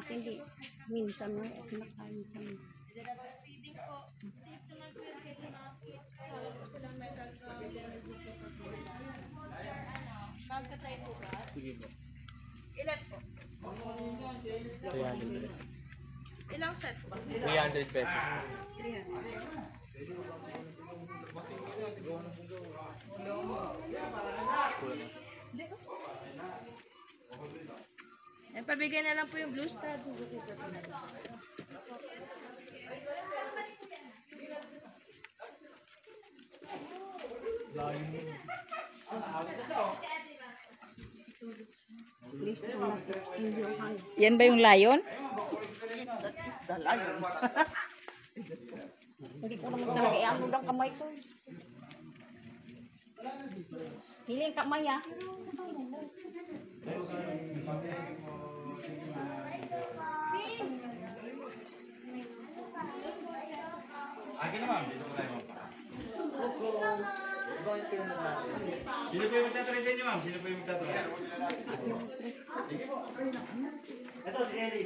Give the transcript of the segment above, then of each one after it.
akin, di. Minsan mo, kinakain kami. Magkatay po ba? Sige po. Ilan po? 300. Ilang set po? 300 pesos. 300. Pabigyan na lang po yung blue star. Suzuki po. Yan ba yung lion? The lion. Hindi ko naman talaga i-ano ng kamay ko. Hiling kamay ah. Akin naman, dito po tayo. Sino po yung magtatry sa inyo, ma'am? Sino po yung magtatry? Sige po. Ito, si Eli.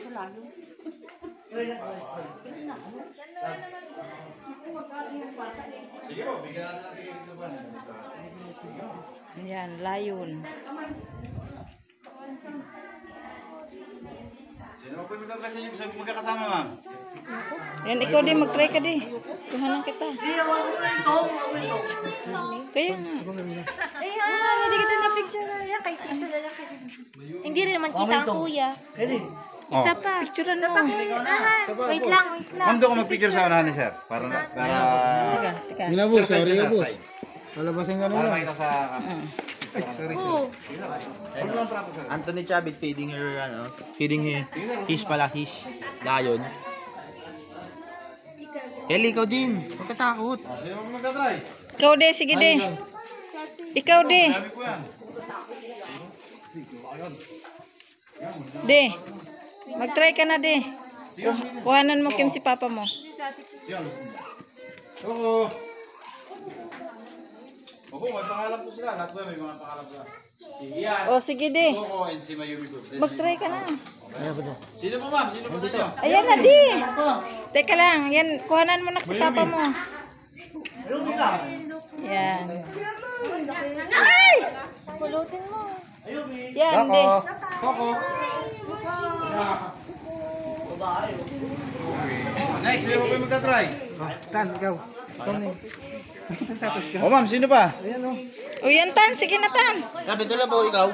Sige po, bigyan natin dito ba? Yan, lion. Sino po yung magtatry sa inyo? Gusto mo magkakasama, ma'am? Yan, ikaw din, mag-try ka din. Tuhanan kita. Kaya nga. Ayan, hindi kita na-picture na yan. Hindi rin naman kita ang kuya. Isa pa. Picturean mo. Wait lang, wait lang. Ma'am, doon ko mag-picture sa unahan ni sir. Para... Teka. Ginabos, Sir, sorry sir, po. side. Palabasin ka Para nila. makita sa... Oo. Ano lang para po, sir? Anthony Chavit feeding his lion. Ellie, ikaw din. Huwag ka takot. Sino po magtatry? Ikaw de, sige de. Ikaw de. Dami po yan. De. Mag-try ka na de. Kuhanan mo Kim si papa mo. Oo. Opo, may pangalan po sila. Lahat po yan, may mga pangalan sila. Si Iyas, O sige de. Coco, and si Mayumi po. Mag-try ka na. Sino po, ma'am? Sino po sa inyo? Ayan na di. Teka lang, yan kuhanan mo na si papa mo. Yan. Ay! Pulutin mo. Yan de. Coco. Next, sino po yung magtatry? Tan, ikaw. O ma'am, sino pa? O yan tan, sige na tan. Sabi lang po ikaw.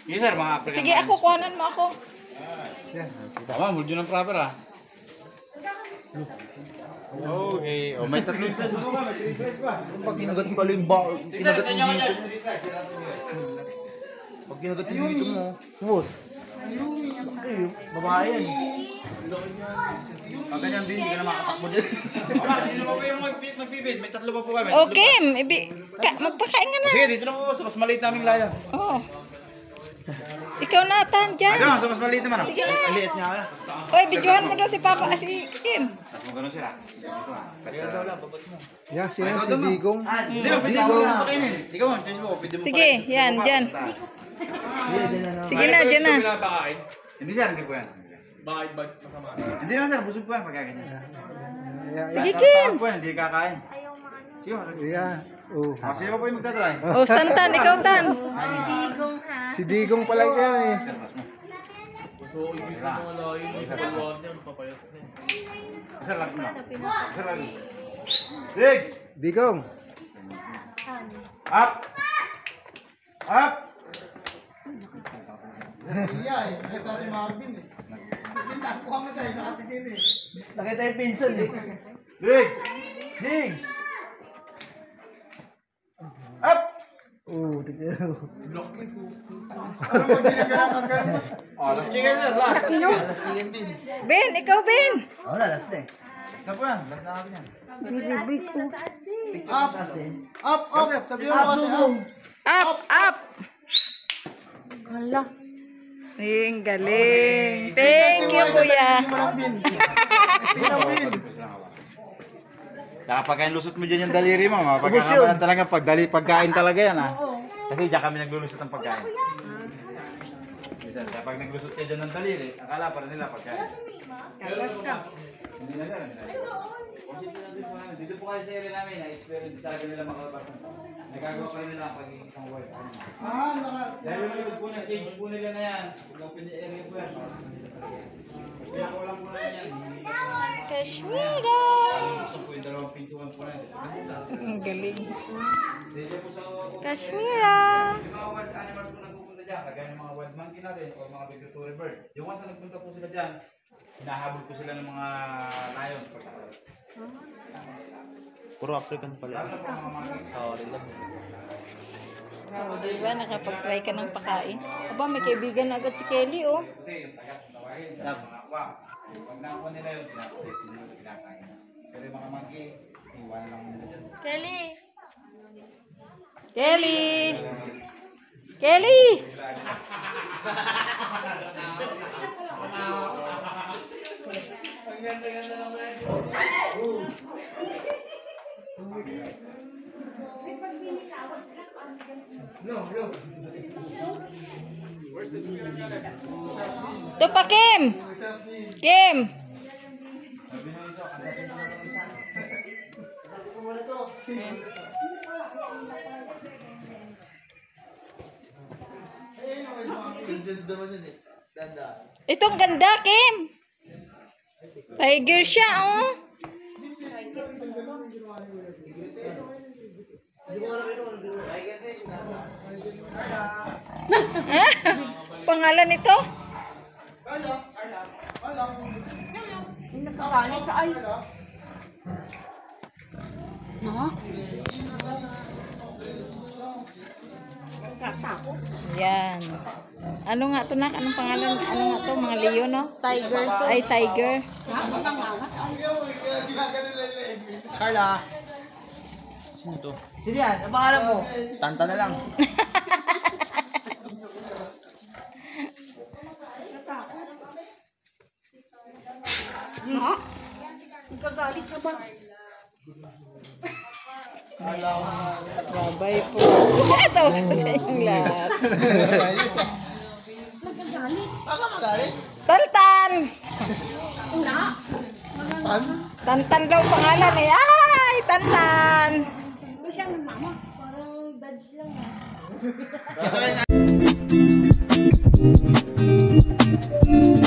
Yes sir, mga African. Sige ako, kuhanan mo ako. Ma'am, hold yun ng proper ah. Okay. O, may tatlong slice po ba? May 3 slice pa. Pag kinagat pala yung ba, kinagat Kanya mo kanya. dito. 3 slice. Pag kinagat mo dito mo. Boss. Babae yan. Pag ganyan, Bin, hindi ka na makatakbo din. O ma'am, sino pa po yung magbibid? May tatlo pa po kami. O Kim, magpakain ka na. Sige, dito na po sa mas maliit naming layo. Oh. Ikaw na tan dyan. Ayun, sa mas maliit naman ah. Sige na. Maliit nga ka. Oy, videohan mo daw si papa, si Kim. Tapos mo ganun sila. Dito ah. Kaya daw lang, babat mo. Yan, siya si Digong. Hindi ba, pwede mo na pakainin. Ikaw mo, Facebook, pwede mo Sige, pakainin. yan, dyan. Sige na, dyan na. Hindi sir, hindi po yan. Bakit masama? Hindi naman sir, busog po yan pagkaganyan. Sige Kim. Po yan, hindi kakain. Sige, Yan. Oh. sino pa po yung magtatry? O, Santan, ikaw tan. Digong ha. Si Digong pala yan eh. Sir, pas mo. So, ibig mo mga layo ng pagkawan niya, papayat na. Sir, lag mo na. Sir, lag mo. Diggs! Digong. Up! Up! Nakita yung pinsan eh. Diggs! Diggs! Up! Oh, tignan. Last chicken sir, last. Alas yan, Bin. Ben, ikaw Ben. Wala, last na eh. Last na po yan, last na natin yan. Up! Up! Up! Sabi mo kasi up! Up, up. Hala. Ang galing. Thank you, kuya. Saka pagkain lusot mo dyan yung daliri mo, mapagkakabalan talaga pagkain talaga yan ah. Kasi dyan kami naglulusot ng pagkain. dyan. Kaya pag naglusot ka dyan ng daliri, akala pa rin nila pagkain. Hindi na lang. Dito po kayo sa area namin, na-experience talaga nila makalabas ng tao. Nagagawa pa rin nila pag isang wild animal. Dahil yung likod po na cage po nila na yan, open the area po yan. Pinakawalan po na yan. Kashmira! Gusto po yung dalawang pintuan po na yan. Ang galing. Dito po sa... Kashmira! Yung mga wild animals po nagpupunta dyan, kagaya ng mga wild monkey natin o mga migratory bird. Yung once na nagpunta po sila dyan, hinahabol po sila ng mga lion. Puro African pala. Lalo na po mga monkey. Oo, rin lang. Oh, di ba? Nakapag-try ka ng pakain. Aba, may kaibigan na agad si Kelly, oh. Ito yung tayak na tawagin. Mga kwak. Pag nakuha nila yun, kinakain. Pero yung mga monkey, iwan lang nila dyan. Kelly! Kelly! Kelly! Ang ganda-ganda lang ba yun? Ito pa, Kim! Kim! Sabi nung isa, ang dating mo ng isa. Itong ganda, Kim! Tiger siya, oh. Pangalan nito? Nakakalit ka ay. Yan. Ano nga to, nak? Anong pangalan? Ano nga to? Mga leon, no? Tiger to. Ay, tiger. Carla! Sino to? Sino yan? Ang pangalan mo? Tanta na lang. Nagkagalit ka ba? Babay po. Ito ko sa inyong lahat. Baka magalit. Tantan! Wala. Tantan daw pangalan eh. Ay, Tantan! Ba siyang mama? Parang dodge lang Ito